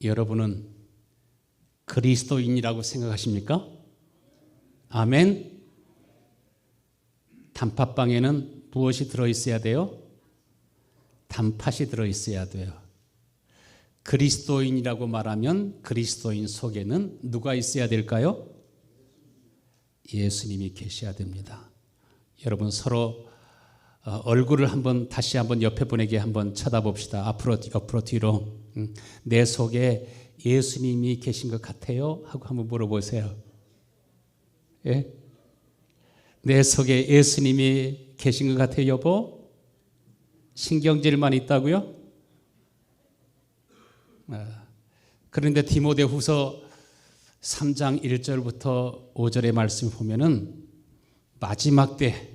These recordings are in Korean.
여러분은 그리스도인이라고 생각하십니까? 아멘. 단팥빵에는 무엇이 들어있어야 돼요? 단팥이 들어있어야 돼요. 그리스도인이라고 말하면 그리스도인 속에는 누가 있어야 될까요? 예수님이 계셔야 됩니다. 여러분 서로 얼굴을 다시 한번 옆에 분에게 한번 쳐다봅시다. 앞으로 옆으로 뒤로. 내 속에 예수님이 계신 것 같아요? 하고 한번 물어보세요. 예? 내 속에 예수님이 계신 것 같아요, 여보? 신경질만 있다고요? 그런데 디모데후서 3장 1절부터 5절의 말씀 보면은 마지막 때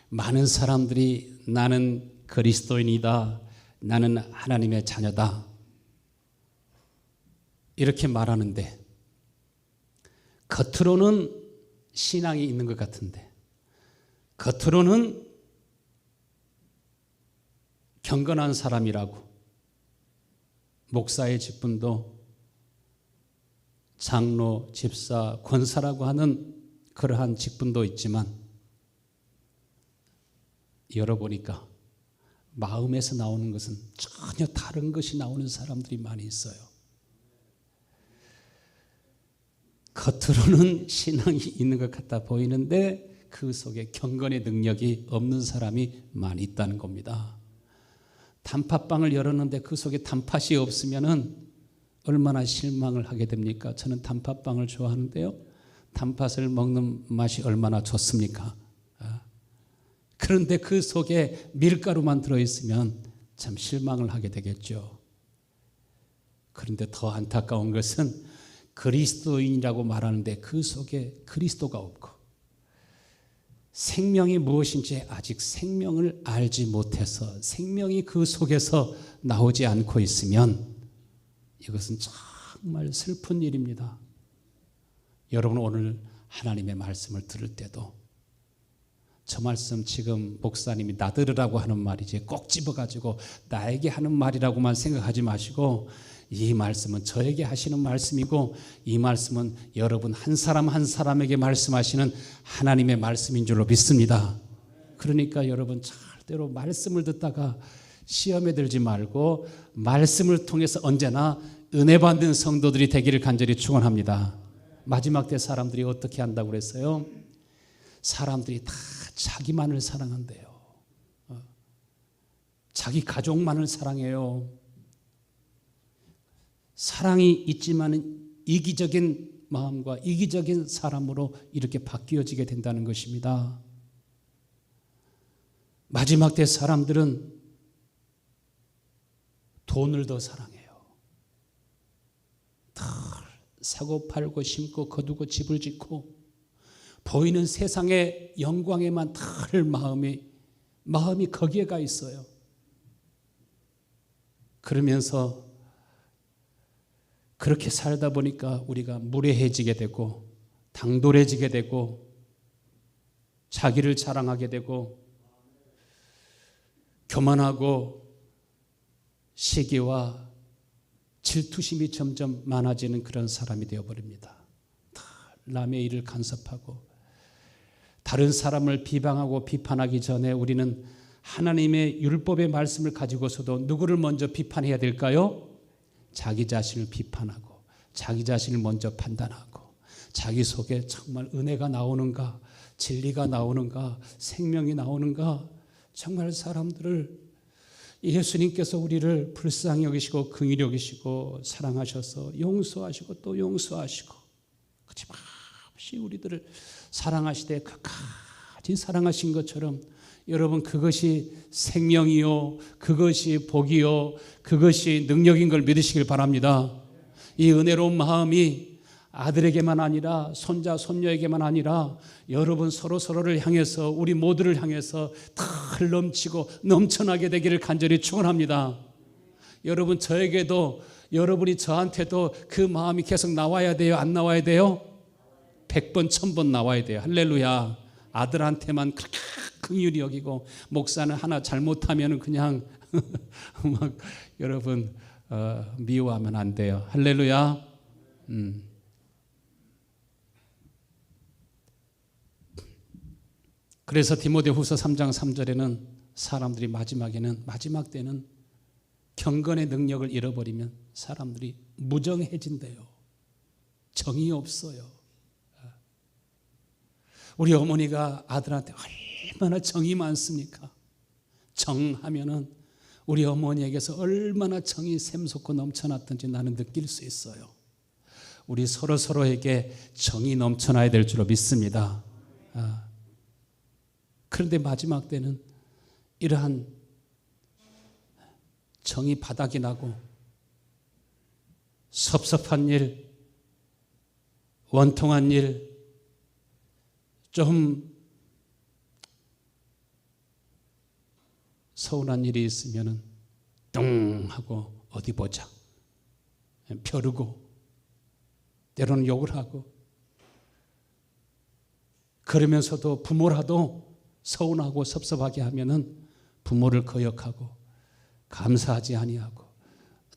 많은 사람들이 나는 그리스도인이다, 나는 하나님의 자녀다 이렇게 말하는데 겉으로는 신앙이 있는 것 같은데 겉으로는 경건한 사람이라고 목사의 직분도 장로, 집사, 권사라고 하는 그러한 직분도 있지만 열어보니까 마음에서 나오는 것은 전혀 다른 것이 나오는 사람들이 많이 있어요. 겉으로는 신앙이 있는 것 같아 보이는데 그 속에 경건의 능력이 없는 사람이 많이 있다는 겁니다. 단팥빵을 열었는데 그 속에 단팥이 없으면은 얼마나 실망을 하게 됩니까? 저는 단팥빵을 좋아하는데요. 단팥을 먹는 맛이 얼마나 좋습니까? 그런데 그 속에 밀가루만 들어있으면 참 실망을 하게 되겠죠. 그런데 더 안타까운 것은 그리스도인이라고 말하는데 그 속에 그리스도가 없고 생명이 무엇인지 아직 생명을 알지 못해서 생명이 그 속에서 나오지 않고 있으면 이것은 정말 슬픈 일입니다. 여러분 오늘 하나님의 말씀을 들을 때도 저 말씀 지금 목사님이 나들으라고 하는 말이지 꼭 집어가지고 나에게 하는 말이라고만 생각하지 마시고 이 말씀은 저에게 하시는 말씀이고 이 말씀은 여러분 한 사람 한 사람에게 말씀하시는 하나님의 말씀인 줄로 믿습니다. 그러니까 여러분 절대로 말씀을 듣다가 시험에 들지 말고 말씀을 통해서 언제나 은혜 받는 성도들이 되기를 간절히 축원합니다. 마지막 때 사람들이 어떻게 한다고 그랬어요? 사람들이 다 자기만을 사랑한대요. 자기 가족만을 사랑해요. 사랑이 있지만 이기적인 마음과 이기적인 사람으로 이렇게 바뀌어지게 된다는 것입니다. 마지막 때 사람들은 돈을 더 사랑해요. 더 사고 팔고 심고 거두고 집을 짓고 보이는 세상의 영광에만 들 마음이 거기에 가 있어요. 그러면서 그렇게 살다 보니까 우리가 무례해지게 되고 당돌해지게 되고 자기를 자랑하게 되고 교만하고 시기와 질투심이 점점 많아지는 그런 사람이 되어버립니다. 남의 일을 간섭하고 다른 사람을 비방하고 비판하기 전에 우리는 하나님의 율법의 말씀을 가지고서도 누구를 먼저 비판해야 될까요? 자기 자신을 비판하고 자기 자신을 먼저 판단하고 자기 속에 정말 은혜가 나오는가, 진리가 나오는가, 생명이 나오는가. 정말 사람들을 예수님께서 우리를 불쌍히 여기시고 긍휼히 여기시고 사랑하셔서 용서하시고 또 용서하시고 거침없이 우리들을 사랑하시되 끝까지 사랑하신 것처럼 여러분 그것이 생명이요, 그것이 복이요, 그것이 능력인 걸 믿으시길 바랍니다. 이 은혜로운 마음이 아들에게만 아니라 손자, 손녀에게만 아니라 여러분 서로를 향해서 우리 모두를 향해서 털 넘치고 넘쳐나게 되기를 간절히 축원합니다. 여러분 저에게도 여러분이 저한테도 그 마음이 계속 나와야 돼요? 안 나와야 돼요? 100번, 1000번 나와야 돼요. 할렐루야. 아들한테만 그렇게 긍휼히 여기고 목사는 하나 잘못하면 그냥 막 여러분 미워하면 안 돼요. 할렐루야. 그래서 디모데후서 3장 3절에는 사람들이 마지막 때는 경건의 능력을 잃어버리면 사람들이 무정해진대요. 정이 없어요. 우리 어머니가 아들한테 얼마나 정이 많습니까? 정하면은 우리 어머니에게서 얼마나 정이 샘솟고 넘쳐났던지 나는 느낄 수 있어요. 우리 서로에게 정이 넘쳐나야 될 줄로 믿습니다. 그런데 마지막 때는 이러한 정이 바닥이 나고 섭섭한 일, 원통한 일, 좀 서운한 일이 있으면 뚱 하고 어디 보자 벼르고 때로는 욕을 하고, 그러면서도 부모라도 서운하고 섭섭하게 하면은 부모를 거역하고 감사하지 아니하고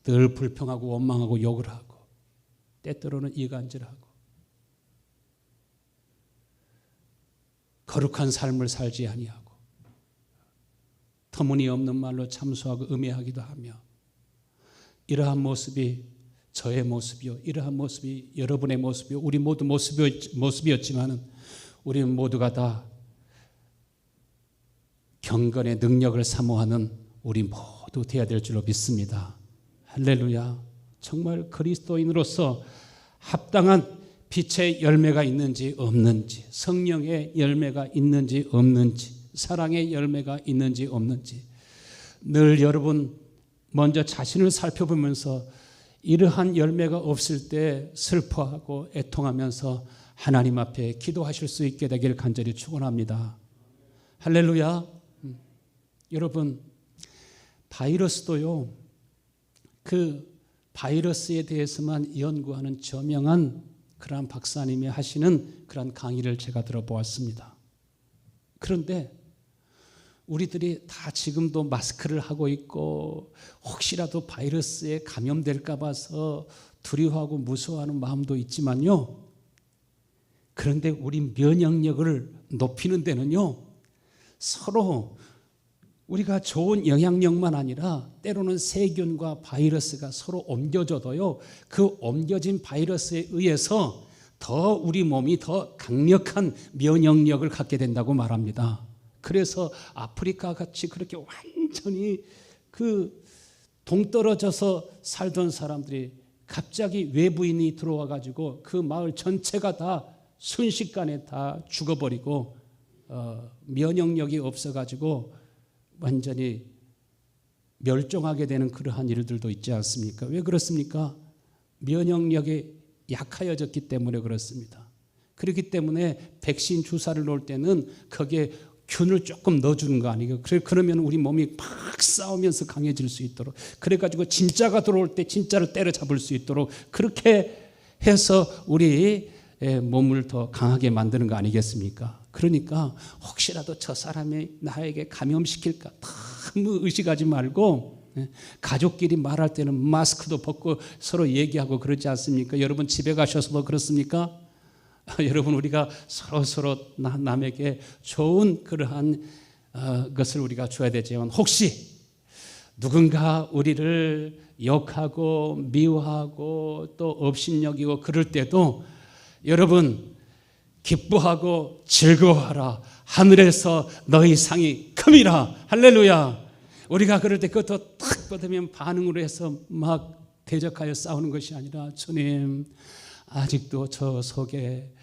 늘 불평하고 원망하고 욕을 하고 때때로는 이간질하고 거룩한 삶을 살지 아니하고 터무니없는 말로 참소하고 음해하기도 하며, 이러한 모습이 저의 모습이요, 이러한 모습이 여러분의 모습이요, 우리 모두 모습이었지만은 우리는 모두가 다 경건의 능력을 사모하는 우리 모두 되어야 될 줄로 믿습니다. 할렐루야. 정말 그리스도인으로서 합당한 빛의 열매가 있는지 없는지, 성령의 열매가 있는지 없는지, 사랑의 열매가 있는지 없는지, 늘 여러분 먼저 자신을 살펴보면서 이러한 열매가 없을 때 슬퍼하고 애통하면서 하나님 앞에 기도하실 수 있게 되길 간절히 축원합니다. 할렐루야. 여러분, 바이러스도요, 그 바이러스에 대해서만 연구하는 저명한 그러한 박사님이 하시는 그러한 강의를 제가 들어보았습니다. 그런데 우리들이 다 지금도 마스크를 하고 있고 혹시라도 바이러스에 감염될까 봐서 두려워하고 무서워하는 마음도 있지만요, 그런데 우리 면역력을 높이는 데는요, 서로 우리가 좋은 영향력만 아니라 때로는 세균과 바이러스가 서로 옮겨져도요, 그 옮겨진 바이러스에 의해서 더 우리 몸이 더 강력한 면역력을 갖게 된다고 말합니다. 그래서 아프리카 같이 그렇게 완전히 그 동떨어져서 살던 사람들이 갑자기 외부인이 들어와 가지고 그 마을 전체가 다 순식간에 다 죽어버리고 면역력이 없어 가지고 완전히 멸종하게 되는 그러한 일들도 있지 않습니까? 왜 그렇습니까? 면역력이 약하여졌기 때문에 그렇습니다. 그렇기 때문에 백신 주사를 놓을 때는 거기에 균을 조금 넣어주는 거 아니에요? 그러면 우리 몸이 막 싸우면서 강해질 수 있도록, 그래가지고 진짜가 들어올 때 진짜를 때려잡을 수 있도록 그렇게 해서 우리 몸을 더 강하게 만드는 거 아니겠습니까? 그러니까 혹시라도 저 사람이 나에게 감염시킬까 너무 의식하지 말고, 가족끼리 말할 때는 마스크도 벗고 서로 얘기하고 그러지 않습니까? 여러분 집에 가셔서도 그렇습니까? 여러분, 우리가 서로 남에게 좋은 그러한 것을 우리가 줘야 되지만, 혹시 누군가 우리를 욕하고 미워하고 또 업신여기고 그럴 때도 여러분 기뻐하고 즐거워하라. 하늘에서 너희 상이 큼이라. 할렐루야. 우리가 그럴 때 그것도 탁 받으면 반응으로 해서 막 대적하여 싸우는 것이 아니라, 주님, 아직도 저 속에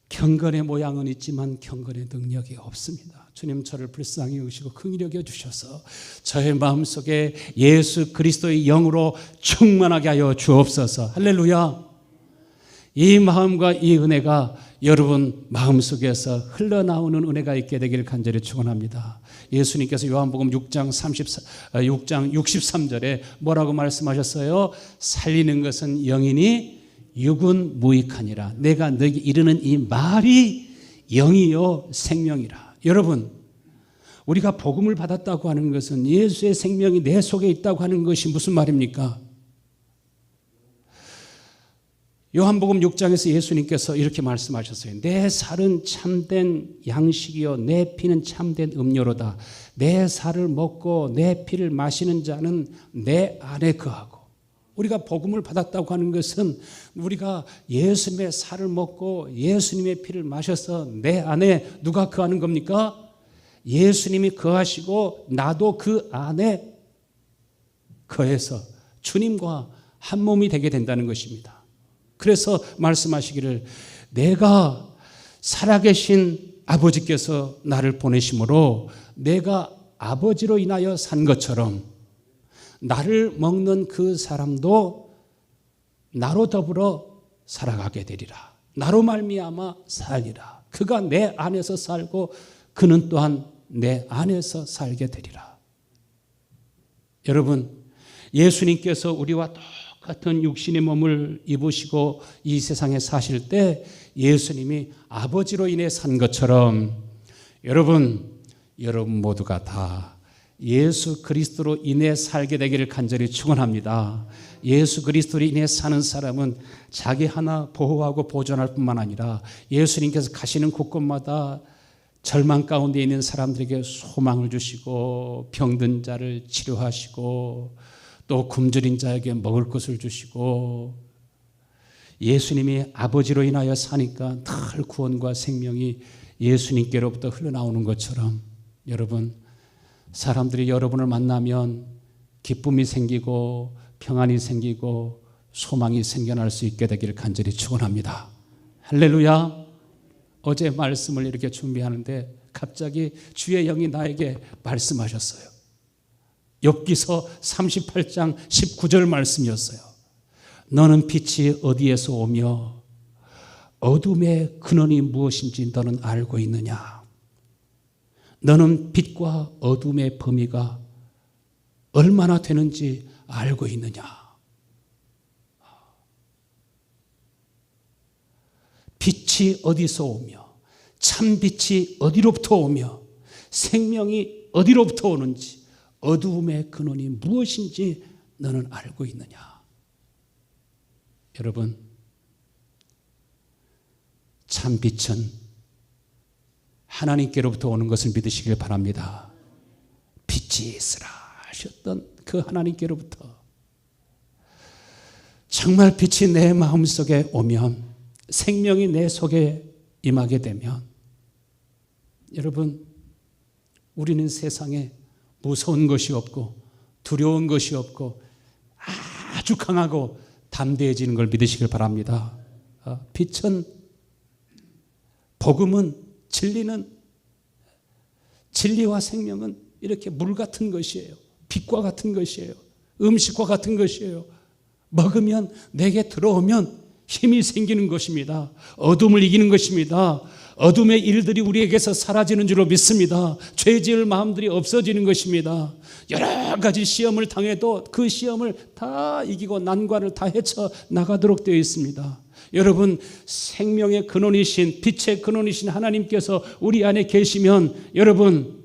경건의 모양은 있지만 경건의 능력이 없습니다. 주님, 저를 불쌍히 여기시고 긍휼히 여겨 주셔서 저의 마음속에 예수 그리스도의 영으로 충만하게 하여 주옵소서. 할렐루야. 이 마음과 이 은혜가 여러분 마음속에서 흘러나오는 은혜가 있게 되기를 간절히 축원합니다. 예수님께서 요한복음 6장 63절에 뭐라고 말씀하셨어요? 살리는 것은 영이니 육은 무익하니라. 내가 너에게 이르는 이 말이 영이요 생명이라. 여러분, 우리가 복음을 받았다고 하는 것은 예수의 생명이 내 속에 있다고 하는 것이 무슨 말입니까? 요한복음 6장에서 예수님께서 이렇게 말씀하셨어요. 내 살은 참된 양식이요 내 피는 참된 음료로다. 내 살을 먹고 내 피를 마시는 자는 내 안에 거하고. 우리가 복음을 받았다고 하는 것은 우리가 예수님의 살을 먹고 예수님의 피를 마셔서 내 안에 누가 거하는 겁니까? 예수님이 거하시고 나도 그 안에 거해서 주님과 한 몸이 되게 된다는 것입니다. 그래서 말씀하시기를 내가 살아계신 아버지께서 나를 보내심으로 내가 아버지로 인하여 산 것처럼 나를 먹는 그 사람도 나로 더불어 살아가게 되리라. 나로 말미암아 살리라. 그가 내 안에서 살고 그는 또한 내 안에서 살게 되리라. 여러분, 예수님께서 우리와 똑같은 육신의 몸을 입으시고 이 세상에 사실 때 예수님이 아버지로 인해 산 것처럼 여러분 모두가 다 예수 그리스도로 인해 살게 되기를 간절히 축원합니다. 예수 그리스도로 인해 사는 사람은 자기 하나 보호하고 보존할 뿐만 아니라 예수님께서 가시는 곳곳마다 절망 가운데 있는 사람들에게 소망을 주시고 병든 자를 치료하시고 또 굶주린 자에게 먹을 것을 주시고 예수님이 아버지로 인하여 사니까 늘 구원과 생명이 예수님께로부터 흘러나오는 것처럼 여러분 사람들이 여러분을 만나면 기쁨이 생기고 평안이 생기고 소망이 생겨날 수 있게 되기를 간절히 축원합니다. 할렐루야. 어제 말씀을 이렇게 준비하는데 갑자기 주의 영이 나에게 말씀하셨어요. 욥기서 38장 19절 말씀이었어요. 너는 빛이 어디에서 오며 어둠의 근원이 무엇인지 너는 알고 있느냐. 너는 빛과 어둠의 범위가 얼마나 되는지 알고 있느냐. 빛이 어디서 오며 참빛이 어디로부터 오며 생명이 어디로부터 오는지 어두움의 근원이 무엇인지 너는 알고 있느냐. 여러분, 참빛은 하나님께로부터 오는 것을 믿으시길 바랍니다. 빛이 있으라 하셨던 그 하나님께로부터 정말 빛이 내 마음속에 오면 생명이 내 속에 임하게 되면 여러분 우리는 세상에 무서운 것이 없고 두려운 것이 없고 아주 강하고 담대해지는 걸 믿으시길 바랍니다. 빛은 복음은 진리와 생명은 이렇게 물 같은 것이에요. 빛과 같은 것이에요. 음식과 같은 것이에요. 먹으면 내게 들어오면 힘이 생기는 것입니다. 어둠을 이기는 것입니다. 어둠의 일들이 우리에게서 사라지는 줄로 믿습니다. 죄 지을 마음들이 없어지는 것입니다. 여러 가지 시험을 당해도 그 시험을 다 이기고 난관을 다 헤쳐 나가도록 되어 있습니다. 여러분 생명의 근원이신 빛의 근원이신 하나님께서 우리 안에 계시면 여러분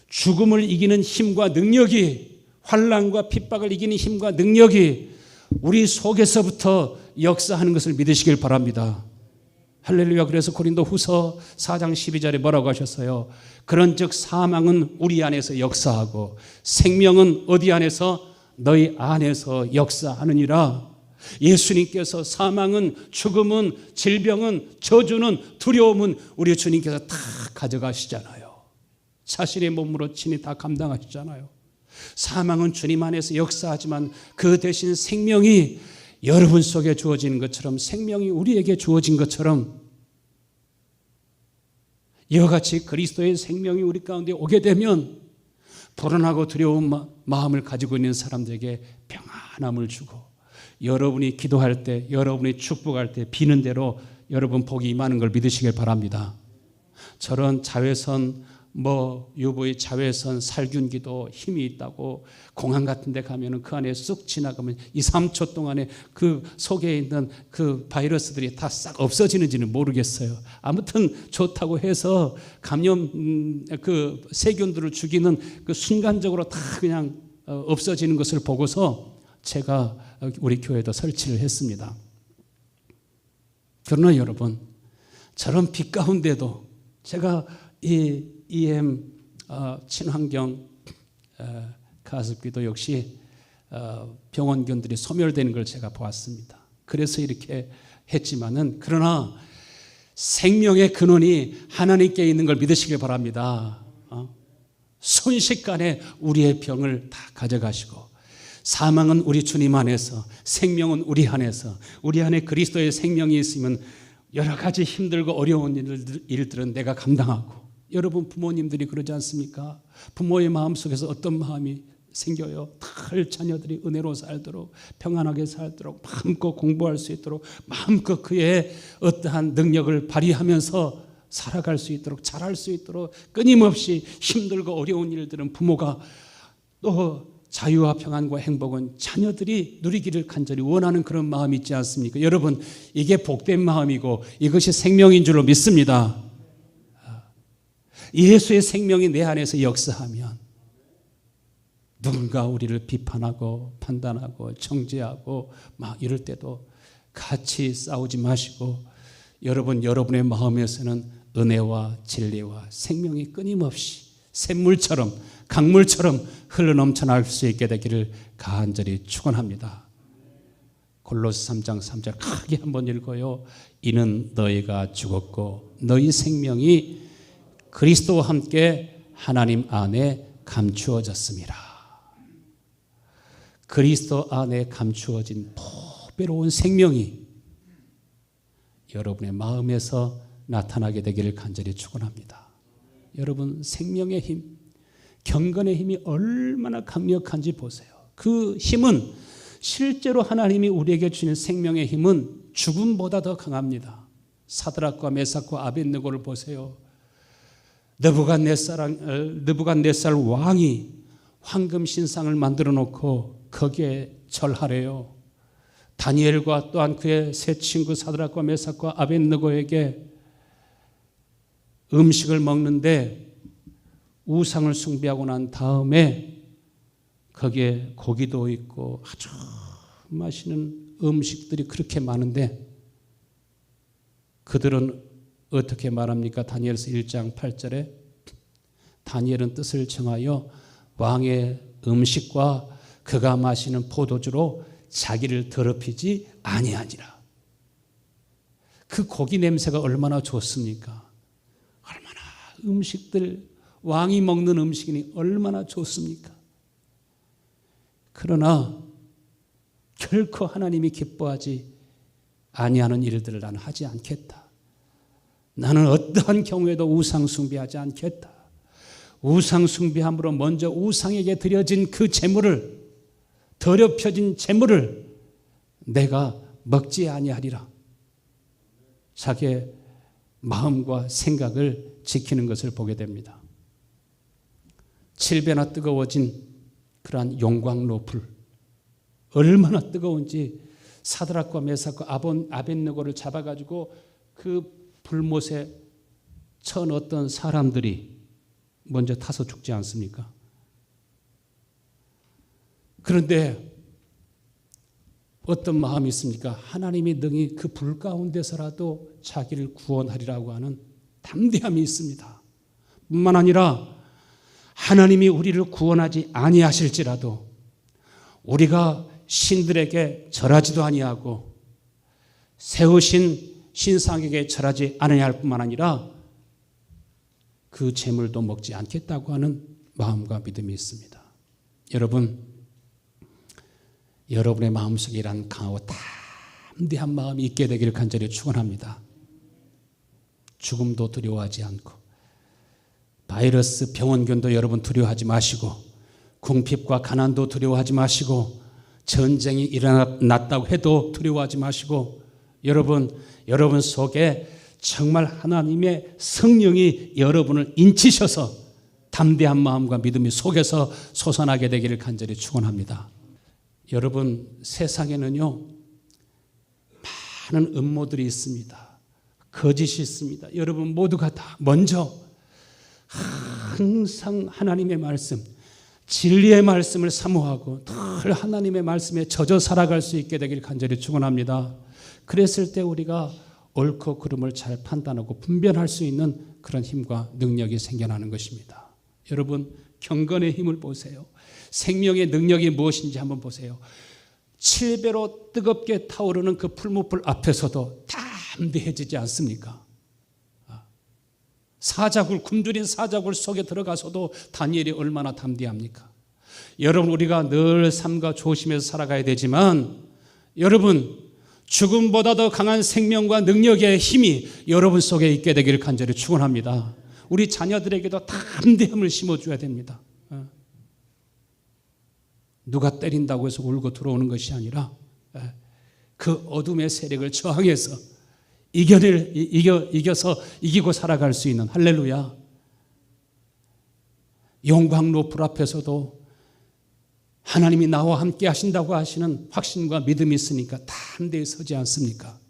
죽음을 이기는 힘과 능력이 환난과 핍박을 이기는 힘과 능력이 우리 속에서부터 역사하는 것을 믿으시길 바랍니다. 할렐루야. 그래서 고린도후서 4장 12절에 뭐라고 하셨어요? 그런즉 사망은 우리 안에서 역사하고 생명은 어디 안에서? 너희 안에서 역사하느니라. 예수님께서 사망은 죽음은 질병은 저주는 두려움은 우리 주님께서 다 가져가시잖아요. 자신의 몸으로 친히 다 감당하시잖아요. 사망은 주님 안에서 역사하지만 그 대신 생명이 여러분 속에 주어지는 것처럼 생명이 우리에게 주어진 것처럼 이와 같이 그리스도의 생명이 우리 가운데 오게 되면 불안하고 두려운 마음을 가지고 있는 사람들에게 평안함을 주고 여러분이 기도할 때 여러분이 축복할 때 비는 대로 여러분 복이 임하는 걸 믿으시길 바랍니다. 저런 자외선 유보의 자외선 살균기도 힘이 있다고 공항 같은 데 가면은 그 안에 쑥 지나가면 2, 3초 동안에 그 속에 있는 그 바이러스들이 다 싹 없어지는지는 모르겠어요. 아무튼 좋다고 해서 감염 그 세균들을 죽이는 그 순간적으로 다 그냥 없어지는 것을 보고서 제가 우리 교회도 설치를 했습니다. 그러나 여러분, 저런 빛 가운데도 제가 이 EM 친환경 가습기도 역시 병원견들이 소멸되는 걸 제가 보았습니다. 그래서 이렇게 했지만은, 그러나 생명의 근원이 하나님께 있는 걸 믿으시길 바랍니다. 순식간에 우리의 병을 다 가져가시고, 사망은 우리 주님 안에서, 생명은 우리 안에서, 우리 안에 그리스도의 생명이 있으면 여러 가지 힘들고 어려운 일들은 내가 감당하고. 여러분, 부모님들이 그러지 않습니까? 부모의 마음속에서 어떤 마음이 생겨요? 늘 자녀들이 은혜로 살도록, 평안하게 살도록, 마음껏 공부할 수 있도록, 마음껏 그의 어떠한 능력을 발휘하면서 살아갈 수 있도록, 잘할 수 있도록 끊임없이 힘들고 어려운 일들은 부모가, 또 자유와 평안과 행복은 자녀들이 누리기를 간절히 원하는 그런 마음이 있지 않습니까? 여러분, 이게 복된 마음이고 이것이 생명인 줄로 믿습니다. 예수의 생명이 내 안에서 역사하면 누군가 우리를 비판하고 판단하고 정죄하고 막 이럴 때도 같이 싸우지 마시고, 여러분의 마음에서는 은혜와 진리와 생명이 끊임없이 샘물처럼, 강물처럼 흘러넘쳐날 수 있게 되기를 간절히 축원합니다. 골로새 3장 3절 크게 한번 읽어요. 이는 너희가 죽었고 너희 생명이 그리스도와 함께 하나님 안에 감추어졌습니다. 그리스도 안에 감추어진 보배로운 생명이 여러분의 마음에서 나타나게 되기를 간절히 축원합니다. 여러분, 생명의 힘, 경건의 힘이 얼마나 강력한지 보세요. 그 힘은, 실제로 하나님이 우리에게 주신 생명의 힘은 죽음보다 더 강합니다. 사드락과 메삭과 아벳느고를 보세요. 느부갓네살 왕이 황금 신상을 만들어 놓고 거기에 절하래요. 다니엘과 또한 그의 세 친구 사드락과 메삭과 아벳느고에게 음식을 먹는데 우상을 숭배하고 난 다음에 거기에 고기도 있고 아주 맛있는 음식들이 그렇게 많은데, 그들은 어떻게 말합니까? 다니엘서 1장 8절에 다니엘은 뜻을 정하여 왕의 음식과 그가 마시는 포도주로 자기를 더럽히지 아니하니라. 그 고기 냄새가 얼마나 좋습니까? 얼마나 음식들, 왕이 먹는 음식이니 얼마나 좋습니까? 그러나 결코 하나님이 기뻐하지 아니하는 일들을 나는 하지 않겠다. 나는 어떠한 경우에도 우상 숭배하지 않겠다. 우상 숭배함으로 먼저 우상에게 드려진 그 제물을, 더럽혀진 제물을 내가 먹지 아니하리라. 자기의 마음과 생각을 지키는 것을 보게 됩니다. 7배나 뜨거워진 그러한 용광로 불, 얼마나 뜨거운지 사드락과 메삭과 아벳느고를 잡아가지고 그 불못에 쳐넣었던 사람들이 먼저 타서 죽지 않습니까? 그런데 어떤 마음이 있습니까? 하나님이 능히 그 불 가운데서라도 자기를 구원하리라고 하는 담대함이 있습니다. 뿐만 아니라 하나님이 우리를 구원하지 아니하실지라도 우리가 신들에게 절하지도 아니하고 세우신 신상에게 절하지 않으냐 할 뿐만 아니라 그 재물도 먹지 않겠다고 하는 마음과 믿음이 있습니다. 여러분의 마음속에 이런 강하고 담대한 마음이 있게 되기를 간절히 축원합니다. 죽음도 두려워하지 않고, 바이러스, 병원균도 여러분 두려워하지 마시고, 궁핍과 가난도 두려워하지 마시고, 전쟁이 일어났다고 해도 두려워하지 마시고, 여러분 속에 정말 하나님의 성령이 여러분을 인치셔서 담대한 마음과 믿음이 속에서 솟아나게 되기를 간절히 축원합니다. 여러분, 세상에는요 많은 음모들이 있습니다. 거짓이 있습니다. 여러분 모두가 다 먼저 항상 하나님의 말씀, 진리의 말씀을 사모하고 늘 하나님의 말씀에 젖어 살아갈 수 있게 되길 간절히 축원합니다. 그랬을 때 우리가 옳고 그름을 잘 판단하고 분별할 수 있는 그런 힘과 능력이 생겨나는 것입니다. 여러분, 경건의 힘을 보세요. 생명의 능력이 무엇인지 한번 보세요. 7배로 뜨겁게 타오르는 그 풀무불 앞에서도 담대해지지 않습니까? 사자굴, 굶주린 사자굴 속에 들어가서도 다니엘이 얼마나 담대합니까? 여러분, 우리가 늘 삶과 조심해서 살아가야 되지만, 여러분, 죽음보다 더 강한 생명과 능력의 힘이 여러분 속에 있게 되기를 간절히 축원합니다. 우리 자녀들에게도 담대함을 심어줘야 됩니다. 누가 때린다고 해서 울고 들어오는 것이 아니라 그 어둠의 세력을 저항해서 이겨서 이기고 살아갈 수 있는, 할렐루야. 용광로 불 앞에서도 하나님이 나와 함께 하신다고 하시는 확신과 믿음이 있으니까 담대히 서지 않습니까?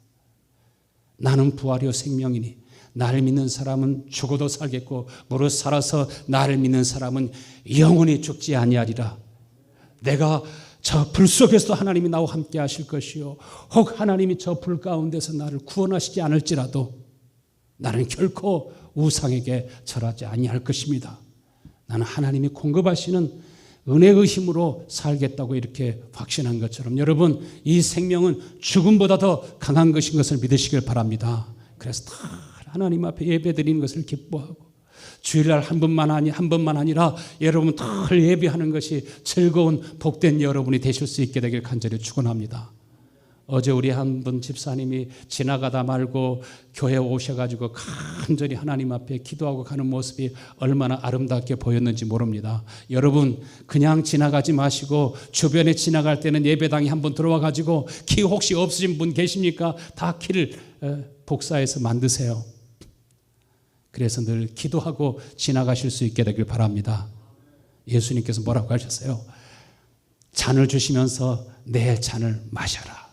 나는 부활이요 생명이니 나를 믿는 사람은 죽어도 살겠고 무릇 살아서 나를 믿는 사람은 영원히 죽지 아니하리라. 내가 저 불 속에서도 하나님이 나와 함께 하실 것이요, 혹 하나님이 저 불 가운데서 나를 구원하시지 않을지라도 나는 결코 우상에게 절하지 아니할 것입니다. 나는 하나님이 공급하시는 은혜의 힘으로 살겠다고 이렇게 확신한 것처럼, 여러분, 이 생명은 죽음보다 더 강한 것인 것을 믿으시길 바랍니다. 그래서 다 하나님 앞에 예배드리는 것을 기뻐하고, 주일날 한 번만 아니라 여러분 늘 예배하는 것이 즐거운 복된 여러분이 되실 수 있게 되길 간절히 축원합니다. 어제 우리 한 분 집사님이 지나가다 말고 교회에 오셔가지고 간절히 하나님 앞에 기도하고 가는 모습이 얼마나 아름답게 보였는지 모릅니다. 여러분, 그냥 지나가지 마시고 주변에 지나갈 때는 예배당에 한번 들어와가지고 키 혹시 없으신 분 계십니까? 다 키를 복사해서 만드세요. 그래서 늘 기도하고 지나가실 수 있게 되길 바랍니다. 예수님께서 뭐라고 하셨어요? 잔을 주시면서 내 잔을 마셔라.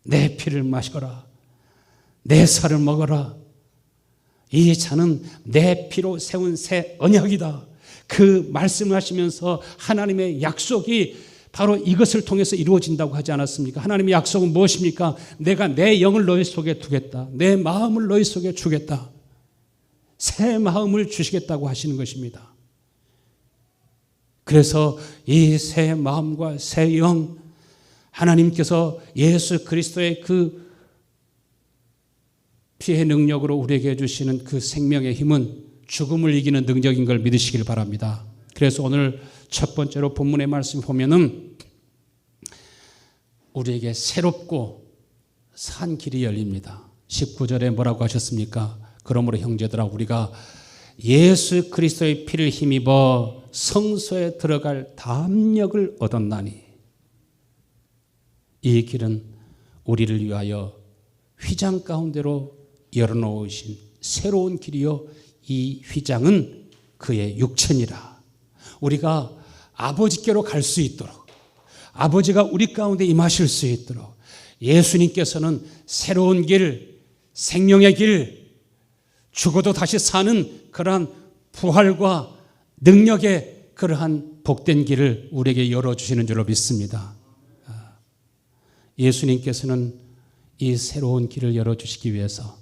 내 피를 마셔라. 내 살을 먹어라. 이 잔은 내 피로 세운 새 언약이다. 그 말씀을 하시면서 하나님의 약속이 바로 이것을 통해서 이루어진다고 하지 않았습니까? 하나님의 약속은 무엇입니까? 내가 내 영을 너희 속에 두겠다. 내 마음을 너희 속에 주겠다. 새 마음을 주시겠다고 하시는 것입니다. 그래서 이 새 마음과 새 영, 하나님께서 예수 그리스도의 그 피의 능력으로 우리에게 주시는 그 생명의 힘은 죽음을 이기는 능력인 걸 믿으시길 바랍니다. 그래서 오늘 첫 번째로 본문의 말씀 보면은 우리에게 새롭고 산 길이 열립니다. 19절에 뭐라고 하셨습니까? 그러므로 형제들아, 우리가 예수 그리스도의 피를 힘입어 성소에 들어갈 담력을 얻었나니 이 길은 우리를 위하여 휘장 가운데로 열어놓으신 새로운 길이요, 이 휘장은 그의 육체니라. 우리가 아버지께로 갈 수 있도록, 아버지가 우리 가운데 임하실 수 있도록 예수님께서는 새로운 길, 생명의 길, 죽어도 다시 사는 그러한 부활과 능력의 그러한 복된 길을 우리에게 열어주시는 줄로 믿습니다. 예수님께서는 이 새로운 길을 열어주시기 위해서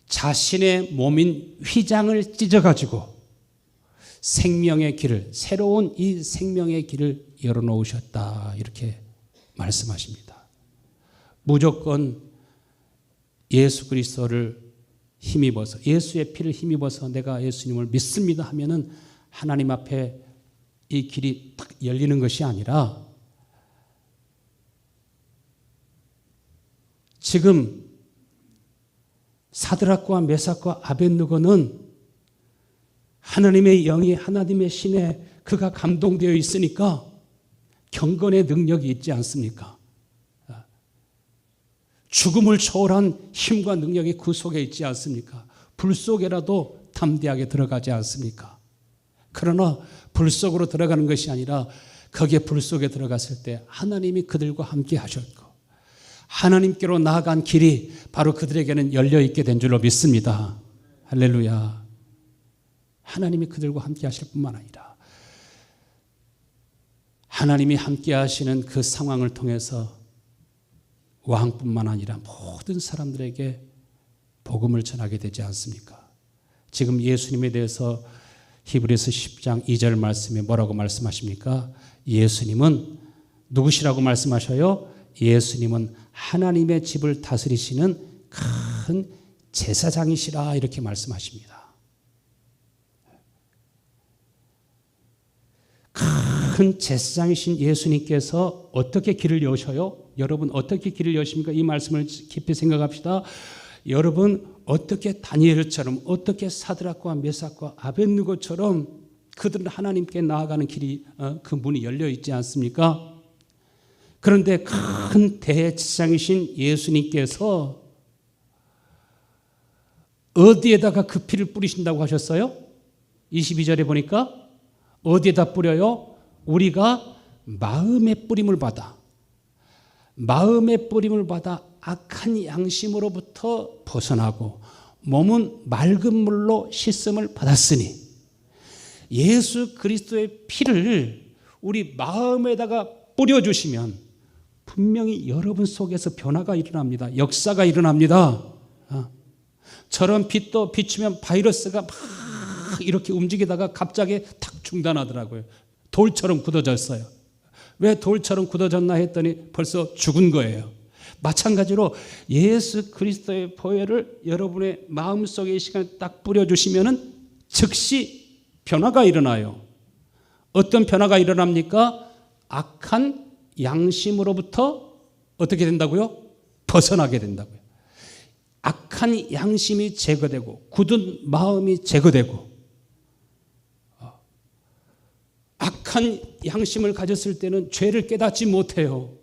자신의 몸인 휘장을 찢어가지고 생명의 길을, 새로운 이 생명의 길을 열어놓으셨다, 이렇게 말씀하십니다. 무조건 예수 그리스도를 힘입어서, 예수의 피를 힘입어서 내가 예수님을 믿습니다 하면은 하나님 앞에 이 길이 딱 열리는 것이 아니라, 지금 사드락과 메삭과 아벳느고는 하나님의 영이, 하나님의 신에 그가 감동되어 있으니까 경건의 능력이 있지 않습니까? 죽음을 초월한 힘과 능력이 그 속에 있지 않습니까? 불 속에라도 담대하게 들어가지 않습니까? 그러나 불 속으로 들어가는 것이 아니라 거기에 불 속에 들어갔을 때 하나님이 그들과 함께 하셨고 하나님께로 나아간 길이 바로 그들에게는 열려있게 된 줄로 믿습니다. 할렐루야. 하나님이 그들과 함께 하실 뿐만 아니라 하나님이 함께 하시는 그 상황을 통해서 왕뿐만 아니라 모든 사람들에게 복음을 전하게 되지 않습니까? 지금 예수님에 대해서 히브리서 10장 2절 말씀에 뭐라고 말씀하십니까? 예수님은 누구시라고 말씀하셔요? 예수님은 하나님의 집을 다스리시는 큰 제사장이시라 이렇게 말씀하십니다. 큰 제사장이신 예수님께서 어떻게 길을 여셔요? 여러분 어떻게 길을 여십니까? 이 말씀을 깊이 생각합시다. 여러분 어떻게 다니엘처럼 어떻게 사드락과 메삭과 아벳느고처럼 그들은 하나님께 나아가는 길이 그 문이 열려 있지 않습니까? 그런데 큰 대제사장이신 예수님께서 어디에다가 그 피를 뿌리신다고 하셨어요? 22절에 보니까 어디에다 뿌려요? 우리가 마음의 뿌림을 받아 악한 양심으로부터 벗어나고 몸은 맑은 물로 씻음을 받았으니 예수 그리스도의 피를 우리 마음에다가 뿌려주시면 분명히 여러분 속에서 변화가 일어납니다. 역사가 일어납니다. 저런 빛도 비추면 바이러스가 막 이렇게 움직이다가 갑자기 탁 중단하더라고요. 돌처럼 굳어졌어요. 왜 돌처럼 굳어졌나 했더니 벌써 죽은 거예요. 마찬가지로 예수 그리스도의 보혈을 여러분의 마음속에 이 시간에 딱 뿌려주시면 즉시 변화가 일어나요. 어떤 변화가 일어납니까? 악한 양심으로부터 어떻게 된다고요? 벗어나게 된다고요. 악한 양심이 제거되고 굳은 마음이 제거되고 악한 양심을 가졌을 때는 죄를 깨닫지 못해요.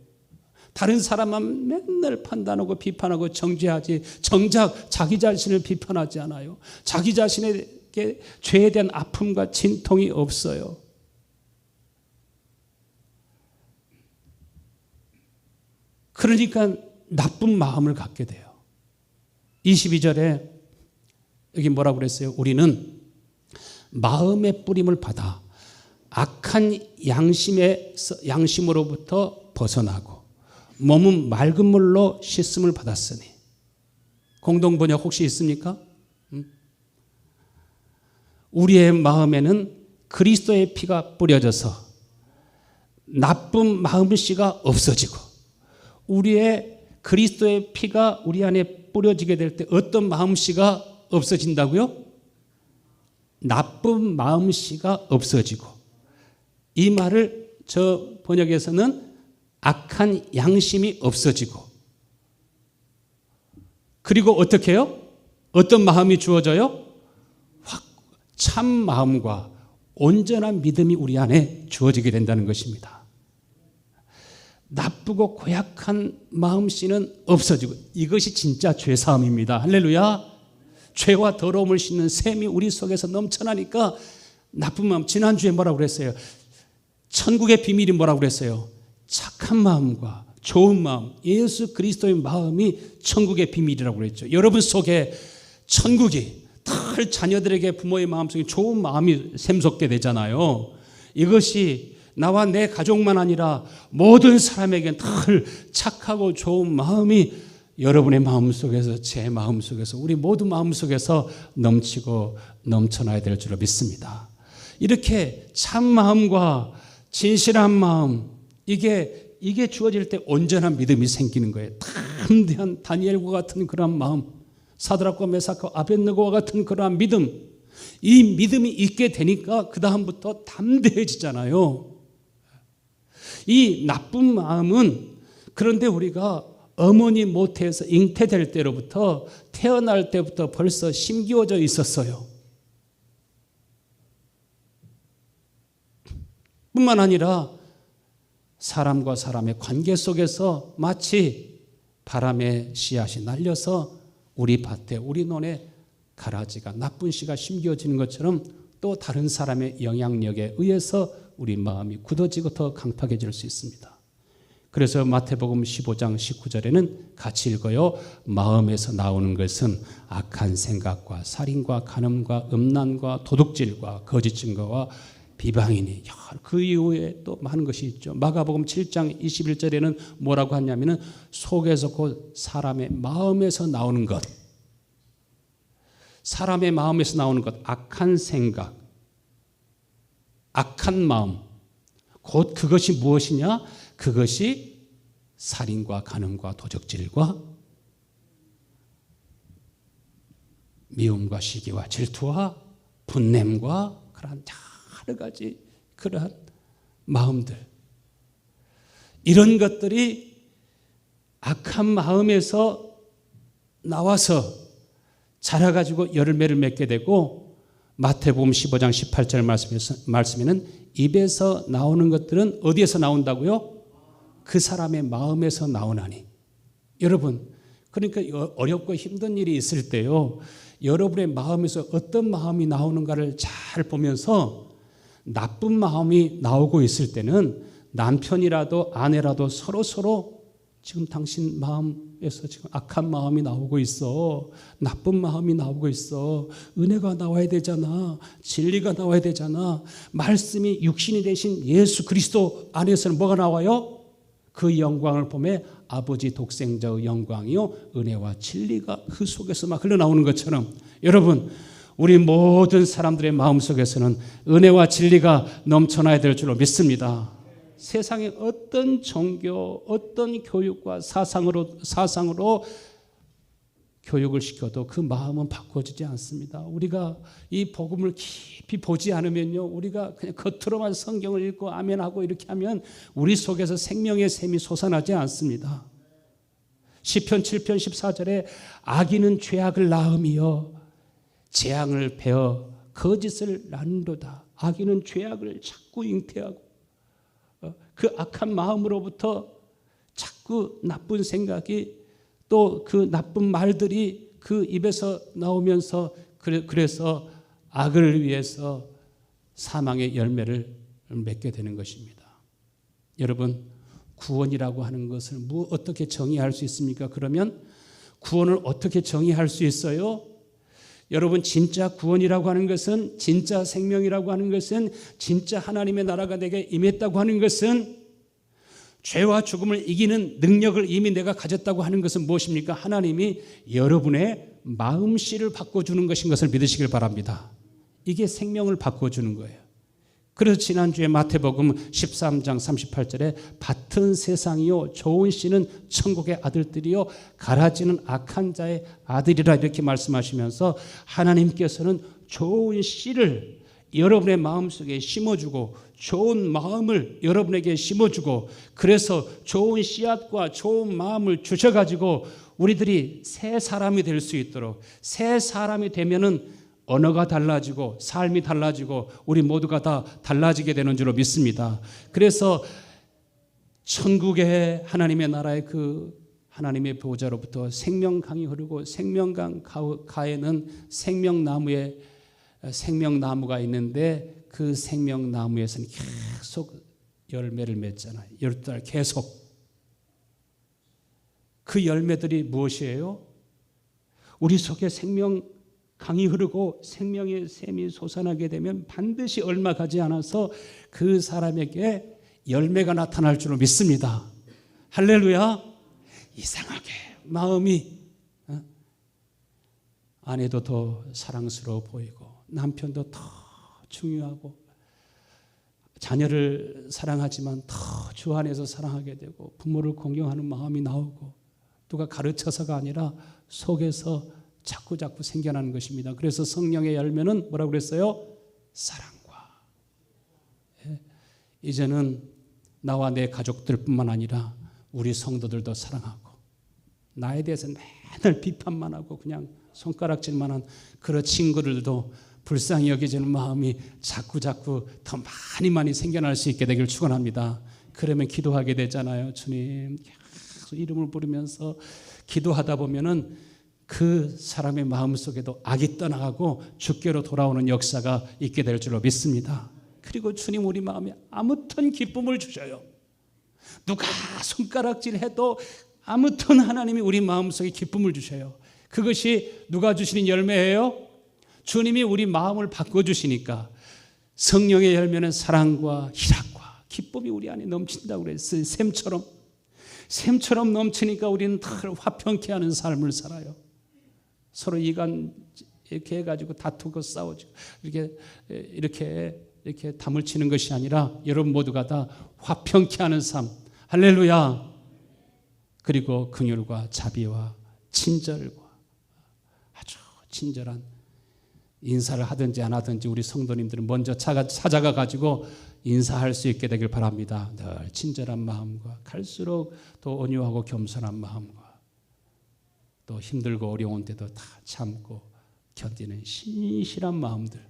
다른 사람만 맨날 판단하고 비판하고 정죄하지 정작 자기 자신을 비판하지 않아요. 자기 자신에게 죄에 대한 아픔과 진통이 없어요. 그러니까 나쁜 마음을 갖게 돼요. 22절에 여기 뭐라고 그랬어요? 우리는 마음의 뿌림을 받아 악한 양심으로부터 벗어나고 몸은 맑은 물로 씻음을 받았으니. 공동번역 혹시 있습니까? 우리의 마음에는 그리스도의 피가 뿌려져서 나쁜 마음씨가 없어지고 우리의 그리스도의 피가 우리 안에 뿌려지게 될 때 어떤 마음씨가 없어진다고요? 나쁜 마음씨가 없어지고 이 말을 저 번역에서는 악한 양심이 없어지고 그리고 어떻게 해요? 어떤 마음이 주어져요? 참 마음과 온전한 믿음이 우리 안에 주어지게 된다는 것입니다. 나쁘고 고약한 마음씨는 없어지고 이것이 진짜 죄사함입니다. 할렐루야. 죄와 더러움을 씻는 샘이 우리 속에서 넘쳐나니까 나쁜 마음. 지난주에 뭐라고 그랬어요? 천국의 비밀이 뭐라고 그랬어요? 착한 마음과 좋은 마음, 예수 그리스도의 마음이 천국의 비밀이라고 그랬죠. 여러분 속에 천국이 늘 자녀들에게 부모의 마음속에 좋은 마음이 샘솟게 되잖아요. 이것이 나와 내 가족만 아니라 모든 사람에게 늘 착하고 좋은 마음이 여러분의 마음속에서 제 마음속에서 우리 모두 마음속에서 넘치고 넘쳐나야 될 줄로 믿습니다. 이렇게 참 마음과 진실한 마음 이게 주어질 때 온전한 믿음이 생기는 거예요. 담대한 다니엘과 같은 그런 마음, 사드락과 메삭과 아벳느고와 같은 그러한 믿음, 이 믿음이 있게 되니까 그 다음부터 담대해지잖아요. 이 나쁜 마음은 그런데 우리가 어머니 모태에서 잉태될 때로부터 태어날 때부터 벌써 심기어져 있었어요. 뿐만 아니라 사람과 사람의 관계 속에서 마치 바람의 씨앗이 날려서 우리 밭에 우리 논에 가라지가 나쁜 씨가 심겨지는 것처럼 또 다른 사람의 영향력에 의해서 우리 마음이 굳어지고 더 강팍해질 수 있습니다. 그래서 마태복음 15장 19절에는 같이 읽어요. 마음에서 나오는 것은 악한 생각과 살인과 간음과 음란과 도둑질과 거짓 증거와 비방이니. 그 이후에 또 많은 것이 있죠. 마가복음 7장 21절에는 뭐라고 하냐면은 속에서 곧 사람의 마음에서 나오는 것. 사람의 마음에서 나오는 것, 악한 생각, 악한 마음, 곧 그것이 무엇이냐? 그것이 살인과 간음과 도적질과 미움과 시기와 질투와 분냄과 그러한 여러 가지 그러한 마음들, 이런 것들이 악한 마음에서 나와서 자라가지고 열매를 맺게 되고, 마태복음 15장 18절 말씀에는 입에서 나오는 것들은 어디에서 나온다고요? 그 사람의 마음에서 나오나니. 여러분, 그러니까 어렵고 힘든 일이 있을 때요, 여러분의 마음에서 어떤 마음이 나오는가를 잘 보면서, 나쁜 마음이 나오고 있을 때는 남편이라도 아내라도 서로 지금 당신 마음에서 지금 악한 마음이 나오고 있어, 나쁜 마음이 나오고 있어, 은혜가 나와야 되잖아, 진리가 나와야 되잖아, 말씀이 육신이 되신 예수 그리스도 안에서는 뭐가 나와요? 그 영광을 보며 아버지 독생자의 영광이요 은혜와 진리가 그 속에서 막 흘러나오는 것처럼, 여러분, 우리 모든 사람들의 마음속에서는 은혜와 진리가 넘쳐나야 될 줄로 믿습니다. 세상의 어떤 종교, 어떤 교육과 사상으로 교육을 시켜도 그 마음은 바꿔지지 않습니다. 우리가 이 복음을 깊이 보지 않으면요, 우리가 그냥 겉으로만 성경을 읽고 아멘하고 이렇게 하면 우리 속에서 생명의 샘이 솟아나지 않습니다. 시편 7편 14절에 악인은 죄악을 낳음이여 재앙을 베어 거짓을 낳는도다. 악인은 죄악을 자꾸 잉태하고 그 악한 마음으로부터 자꾸 나쁜 생각이, 또 그 나쁜 말들이 그 입에서 나오면서 그래서 악을 위해서 사망의 열매를 맺게 되는 것입니다. 여러분, 구원이라고 하는 것을 어떻게 정의할 수 있습니까? 그러면 구원을 어떻게 정의할 수 있어요? 여러분, 진짜 구원이라고 하는 것은, 진짜 생명이라고 하는 것은, 진짜 하나님의 나라가 내게 임했다고 하는 것은, 죄와 죽음을 이기는 능력을 이미 내가 가졌다고 하는 것은 무엇입니까? 하나님이 여러분의 마음씨를 바꿔주는 것인 것을 믿으시길 바랍니다. 이게 생명을 바꿔주는 거예요. 그래서 지난주에 마태복음 13장 38절에 밭은 세상이요 좋은 씨는 천국의 아들들이요 가라지는 악한 자의 아들이라 이렇게 말씀하시면서, 하나님께서는 좋은 씨를 여러분의 마음속에 심어주고 좋은 마음을 여러분에게 심어주고, 그래서 좋은 씨앗과 좋은 마음을 주셔가지고 우리들이 새 사람이 될 수 있도록, 새 사람이 되면은 언어가 달라지고 삶이 달라지고 우리 모두가 다 달라지게 되는 줄로 믿습니다. 그래서 천국의 하나님의 나라의 그 하나님의 보호자로부터 생명강이 흐르고, 생명강 가에는 생명나무가 있는데 그 생명나무에서는 계속 열매를 맺잖아요. 12달 계속. 그 열매들이 무엇이에요? 우리 속에 생명강이 흐르고 생명의 샘이 솟아나게 되면 반드시 얼마 가지 않아서 그 사람에게 열매가 나타날 줄로 믿습니다. 할렐루야. 이상하게 마음이 아내도 더 사랑스러워 보이고, 남편도 더 중요하고, 자녀를 사랑하지만 더 주 안에서 사랑하게 되고, 부모를 공경하는 마음이 나오고, 누가 가르쳐서가 아니라 속에서 자꾸 생겨나는 것입니다. 그래서 성령의 열매는 뭐라고 그랬어요? 사랑과. 이제는 나와 내 가족들뿐만 아니라 우리 성도들도 사랑하고, 나에 대해서 맨날 비판만 하고 그냥 손가락질만 한 그런 친구들도 불쌍히 여겨지는 마음이 자꾸 더 많이 생겨날 수 있게 되길 축원합니다. 그러면 기도하게 되잖아요. 주님, 계속 이름을 부르면서 기도하다 보면은 그 사람의 마음속에도 악이 떠나가고 주께로 돌아오는 역사가 있게 될 줄로 믿습니다. 그리고 주님, 우리 마음에 아무튼 기쁨을 주셔요. 누가 손가락질해도 아무튼 하나님이 우리 마음속에 기쁨을 주셔요. 그것이 누가 주시는 열매예요? 주님이 우리 마음을 바꿔주시니까. 성령의 열매는 사랑과 희락과 기쁨이 우리 안에 넘친다고 그랬어요. 샘처럼 넘치니까 우리는 다 화평케 하는 삶을 살아요. 서로 이간 이렇게 해가지고 다투고 싸우고 이렇게 담을 치는 것이 아니라 여러분 모두가 다 화평케 하는 삶. 할렐루야. 그리고 긍휼과 자비와 친절과 아주 친절한 인사를 하든지 안 하든지 우리 성도님들은 먼저 찾아가 가지고 인사할 수 있게 되길 바랍니다. 늘 친절한 마음과 갈수록 더 온유하고 겸손한 마음과 또 힘들고 어려운 때도 다 참고 견디는 신실한 마음들.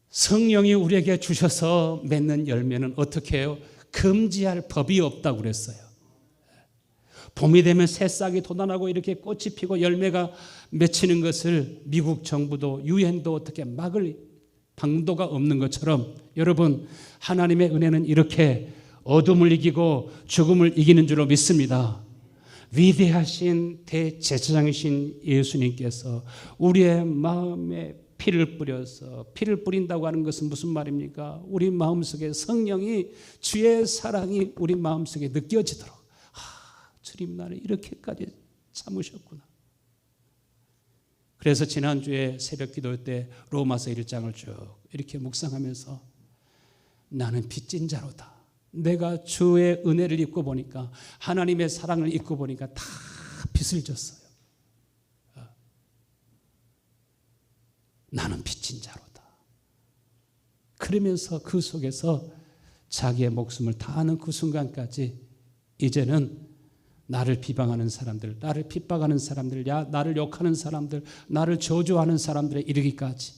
성령이 우리에게 주셔서 맺는 열매는 어떻게 해요? 금지할 법이 없다고 그랬어요. 봄이 되면 새싹이 돋아나고 이렇게 꽃이 피고 열매가 맺히는 것을 미국 정부도 유엔도 어떻게 막을 방도가 없는 것처럼 여러분 하나님의 은혜는 이렇게 어둠을 이기고 죽음을 이기는 줄로 믿습니다. 위대하신 대제사장이신 예수님께서 우리의 마음에 피를 뿌려서 피를 뿌린다고 하는 것은 무슨 말입니까? 우리 마음속에 성령이 주의 사랑이 우리 마음속에 느껴지도록 주님 나를 이렇게까지 참으셨구나. 그래서 지난주에 새벽 기도 때 로마서 1장을 쭉 이렇게 묵상하면서 나는 빚진 자로다. 내가 주의 은혜를 입고 보니까 하나님의 사랑을 입고 보니까 다 빚을 졌어요. 나는 빚진 자로다. 그러면서 그 속에서 자기의 목숨을 다하는 그 순간까지 이제는 나를 비방하는 사람들, 나를 핍박하는 사람들, 나를 욕하는 사람들, 나를 저주하는 사람들에 이르기까지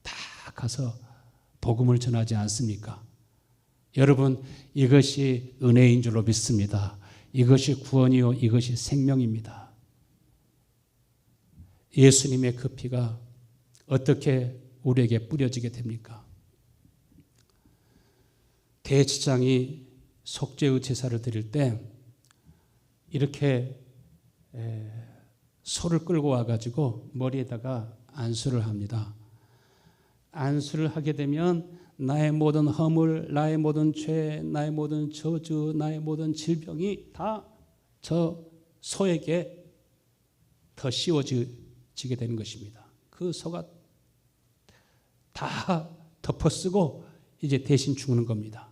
다 가서 복음을 전하지 않습니까? 여러분 이것이 은혜인 줄로 믿습니다. 이것이 구원이요 이것이 생명입니다. 예수님의 그 피가 어떻게 우리에게 뿌려지게 됩니까? 대제사장이 속죄의 제사를 드릴 때 이렇게 소를 끌고 와가지고 머리에다가 안수를 합니다. 안수를 하게 되면 나의 모든 허물, 나의 모든 죄, 나의 모든 저주, 나의 모든 질병이 다 저 소에게 더 씌워지게 되는 것입니다. 그 소가 다 덮어쓰고 이제 대신 죽는 겁니다.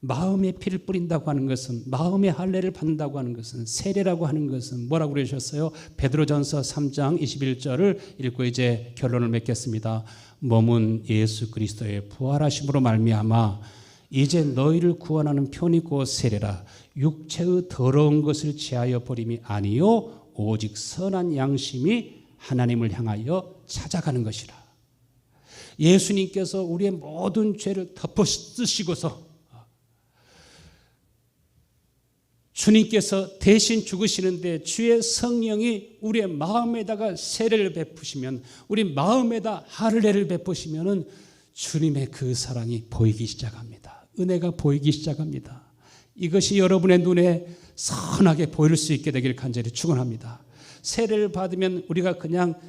마음의 피를 뿌린다고 하는 것은, 마음의 할례를 받는다고 하는 것은, 세례라고 하는 것은 뭐라고 그러셨어요? 베드로전서 3장 21절을 읽고 이제 결론을 맺겠습니다. 몸은 예수 그리스도의 부활하심으로 말미암아 이제 너희를 구원하는 편이 곧 세례라. 육체의 더러운 것을 제하여 버림이 아니요 오직 선한 양심이 하나님을 향하여 찾아가는 것이라. 예수님께서 우리의 모든 죄를 덮어 쓰시고서 주님께서 대신 죽으시는데 주의 성령이 우리의 마음에다가 세례를 베푸시면, 우리 마음에다 할례를 베푸시면은 주님의 그 사랑이 보이기 시작합니다. 은혜가 보이기 시작합니다. 이것이 여러분의 눈에 선하게 보일 수 있게 되길 간절히 축원합니다. 세례를 받으면 우리가 그냥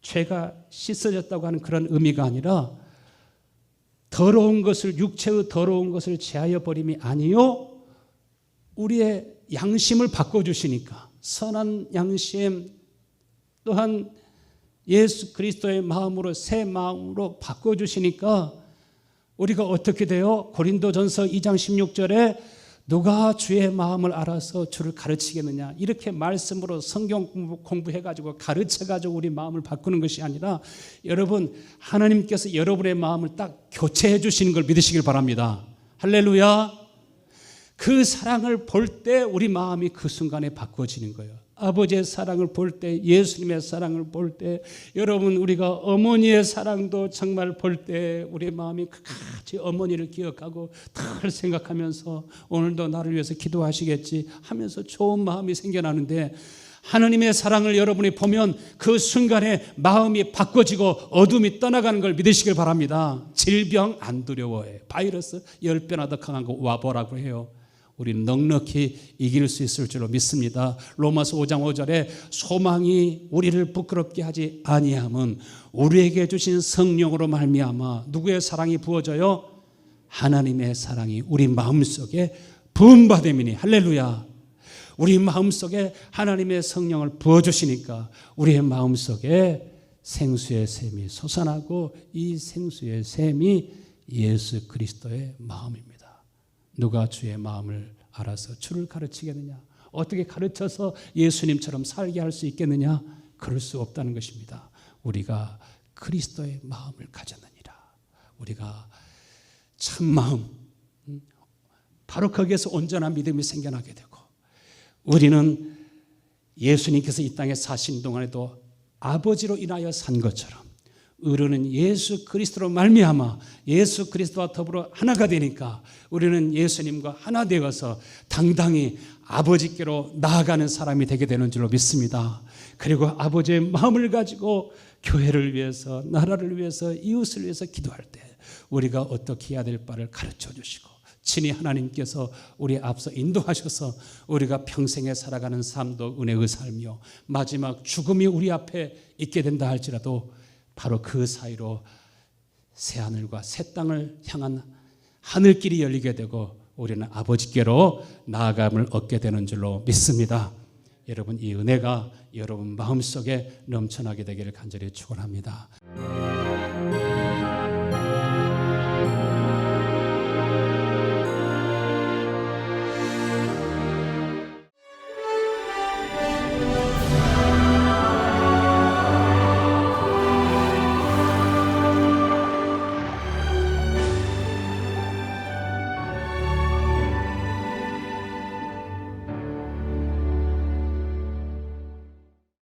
죄가 씻어졌다고 하는 그런 의미가 아니라 더러운 것을, 육체의 더러운 것을 제하여 버림이 아니요 우리의 양심을 바꿔주시니까, 선한 양심 또한 예수 그리스도의 마음으로 새 마음으로 바꿔주시니까 우리가 어떻게 돼요? 고린도전서 2장 16절에 누가 주의 마음을 알아서 주를 가르치겠느냐, 이렇게 말씀으로 성경 공부해가지고 가르쳐가지고 우리 마음을 바꾸는 것이 아니라 여러분 하나님께서 여러분의 마음을 딱 교체해 주시는 걸 믿으시길 바랍니다. 할렐루야. 그 사랑을 볼 때 우리 마음이 그 순간에 바꿔지는 거예요. 아버지의 사랑을 볼 때, 예수님의 사랑을 볼 때, 여러분 우리가 어머니의 사랑도 정말 볼 때 우리 마음이 같이 어머니를 기억하고 늘 생각하면서 오늘도 나를 위해서 기도하시겠지 하면서 좋은 마음이 생겨나는데, 하나님의 사랑을 여러분이 보면 그 순간에 마음이 바꿔지고 어둠이 떠나가는 걸 믿으시길 바랍니다. 질병 안 두려워해. 바이러스 10배나 더 강한 거 와보라고 해요. 우리는 넉넉히 이길 수 있을 줄로 믿습니다. 로마서 5장 5절에 소망이 우리를 부끄럽게 하지 아니함은 우리에게 주신 성령으로 말미암아 누구의 사랑이 부어져요? 하나님의 사랑이 우리 마음속에 부음받음이니. 할렐루야. 우리 마음속에 하나님의 성령을 부어주시니까 우리의 마음속에 생수의 샘이 솟아나고 이 생수의 샘이 예수 그리스도의 마음입니다. 누가 주의 마음을 알아서 주를 가르치겠느냐? 어떻게 가르쳐서 예수님처럼 살게 할 수 있겠느냐? 그럴 수 없다는 것입니다. 우리가 그리스도의 마음을 가졌느니라. 우리가 참마음, 바로 거기에서 온전한 믿음이 생겨나게 되고, 우리는 예수님께서 이 땅에 사신 동안에도 아버지로 인하여 산 것처럼 우리는 예수 그리스도로 말미암아 예수 그리스도와 더불어 하나가 되니까 우리는 예수님과 하나 되어서 당당히 아버지께로 나아가는 사람이 되게 되는 줄로 믿습니다. 그리고 아버지의 마음을 가지고 교회를 위해서, 나라를 위해서, 이웃을 위해서 기도할 때 우리가 어떻게 해야 될 바를 가르쳐 주시고 친히 하나님께서 우리 앞서 인도하셔서 우리가 평생에 살아가는 삶도 은혜의 삶이요, 마지막 죽음이 우리 앞에 있게 된다 할지라도 바로 그 사이로 새하늘과 새 땅을 향한 하늘길이 열리게 되고 우리는 아버지께로 나아감을 얻게 되는 줄로 믿습니다. 여러분, 이 은혜가 여러분 마음속에 넘쳐나게 되기를 간절히 축원합니다.